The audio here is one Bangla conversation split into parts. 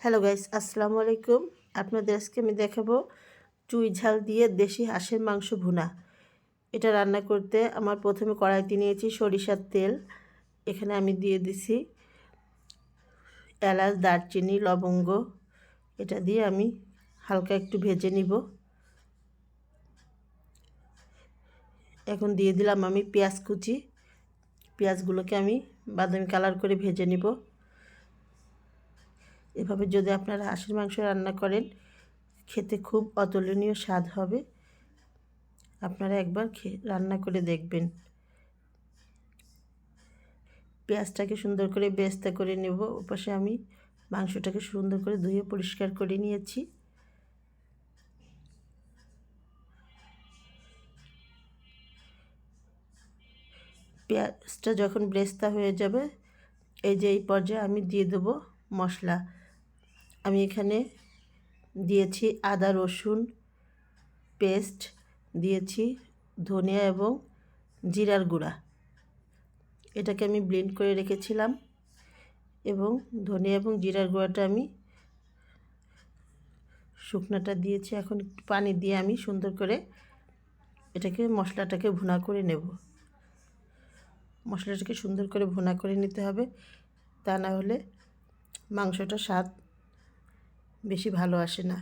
হ্যালো গাইস, আসসালামু আলাইকুম। আপনাদের আজকে আমি দেখাবো চুই ঝাল দিয়ে দেশি হাঁসের মাংস ভুনা। এটা রান্না করতে আমার প্রথমে কড়াইতে নিয়েছি সরিষার তেল। এখানে আমি দিয়ে দিছি এলাচ, দারচিনি, লবঙ্গ। এটা দিয়ে আমি হালকা একটু ভেজে নিব। এখন দিয়ে দিলাম আমি পেঁয়াজ কুচি। পেঁয়াজগুলোকে আমি বাদামি কালার করে ভেজে নিব। এভাবে যদি আপনারা হাঁসের মাংস রান্না করেন, খেতে খুব অতুলনীয় স্বাদ হবে। আপনারা একবার রান্না করে দেখবেন। পেঁয়াজটাকে সুন্দর করে বেরেস্তা করে নেব। ওপাশে আমি মাংসটাকে সুন্দর করে ধুয়ে পরিষ্কার করে নিয়েছি। পেঁয়াজটা যখন বেরেস্তা হয়ে যাবে, এই পর্যায়ে আমি দিয়ে দেব মশলা। আমি এখানে দিয়েছি আদা রসুন পেস্ট, দিয়েছি ধনিয়া এবং জিরার গুঁড়া। এটাকে আমি ব্লেন্ড করে রেখেছিলাম এবং ধনিয়া এবং জিরার গুঁড়াটা আমি শুকনাটা দিয়েছি। এখন একটু পানি দিয়ে আমি সুন্দর করে এটাকে মশলাটাকে ভুনা করে নেব। মশলাটাকে সুন্দর করে ভুনা করে নিতে হবে, তা না হলে মাংসটার স্বাদ বেশি ভালো আসে না।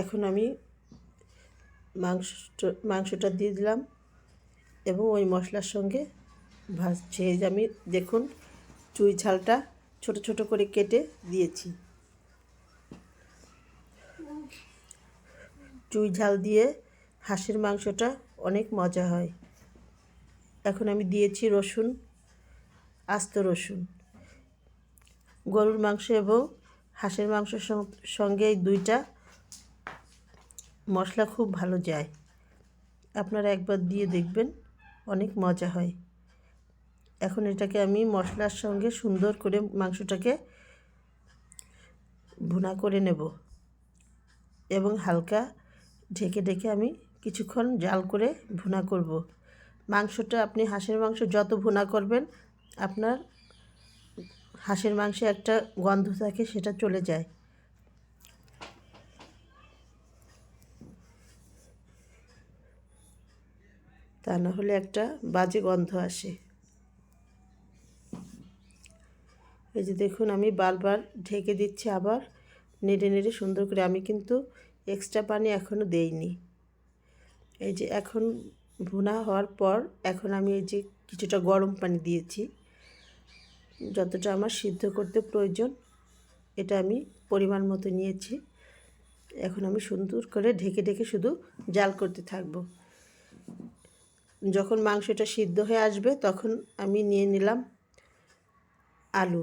এখন আমি মাংসটা দিয়ে দিলাম এবং ওই মশলার সঙ্গে ভাজছে। এই যে আমি দেখুন চুই ঝালটা ছোট ছোট করে কেটে দিয়েছি। চুই ঝাল দিয়ে হাঁসের মাংসটা অনেক মজা হয়। এখন আমি দিয়েছি রসুন, আস্ত রসুন। গরুর মাংস এবং হাঁসের মাংসের সঙ্গে এই দুইটা মশলা খুব ভালো যায়। আপনারা একবার দিয়ে দেখবেন, অনেক মজা হয়। এখন এটাকে আমি মশলার সঙ্গে সুন্দর করে মাংসটাকে ভুনা করে নেব এবং হালকা ঢেকে ঢেকে আমি কিছুক্ষণ জাল করে ভুনা করব। মাংসটা আপনি হাঁসের মাংস যত ভুনা করবেন, আপনার হাঁসের মাংসে একটা গন্ধ থাকে, সেটা চলে যায়। তা না হলে একটা বাজে গন্ধ আসে। এই যে দেখুন আমি বারবার ঢেকে দিচ্ছি, আবার নেড়ে নেড়ে সুন্দর করে। আমি কিন্তু এক্সট্রা পানি এখনও দেইনি। এই যে এখন ভুনা হওয়ার পর এখন আমি এই যে কিছুটা গরম পানি দিয়েছি, যতটা আমার সিদ্ধ করতে প্রয়োজন এটা আমি পরিমাণ মতো নিয়েছি। এখন আমি সুন্দর করে ঢেকে ঢেকে শুধু জাল করতে থাকবো। যখন মাংসটা সিদ্ধ হয়ে আসবে তখন আমি নিয়ে নিলাম আলু।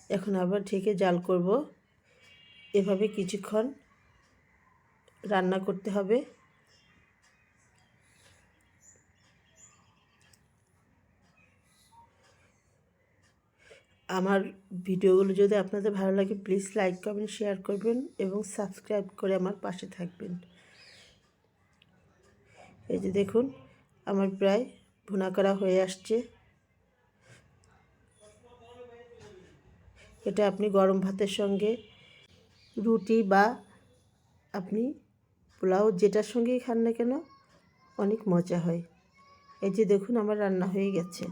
এখন আবার ঢেকে জাল করব। এভাবে কিছুক্ষণ রান্না করতে হবে। আমার ভিডিওগুলো যদি আপনাদের ভালো লাগে, প্লিজ লাইক কমেন্ট শেয়ার করবেন এবং সাবস্ক্রাইব করে আমার পাশে থাকবেন। এই যে দেখুন আমার প্রায় ভুনা করা হয়ে আসছে। এটা আপনি গরম ভাতের সঙ্গে, রুটি বা আপনি পোলাও যেটার সঙ্গেই খান না কেন, অনেক মজা হয়। এই যে দেখুন আমার রান্না হয়ে গেছে।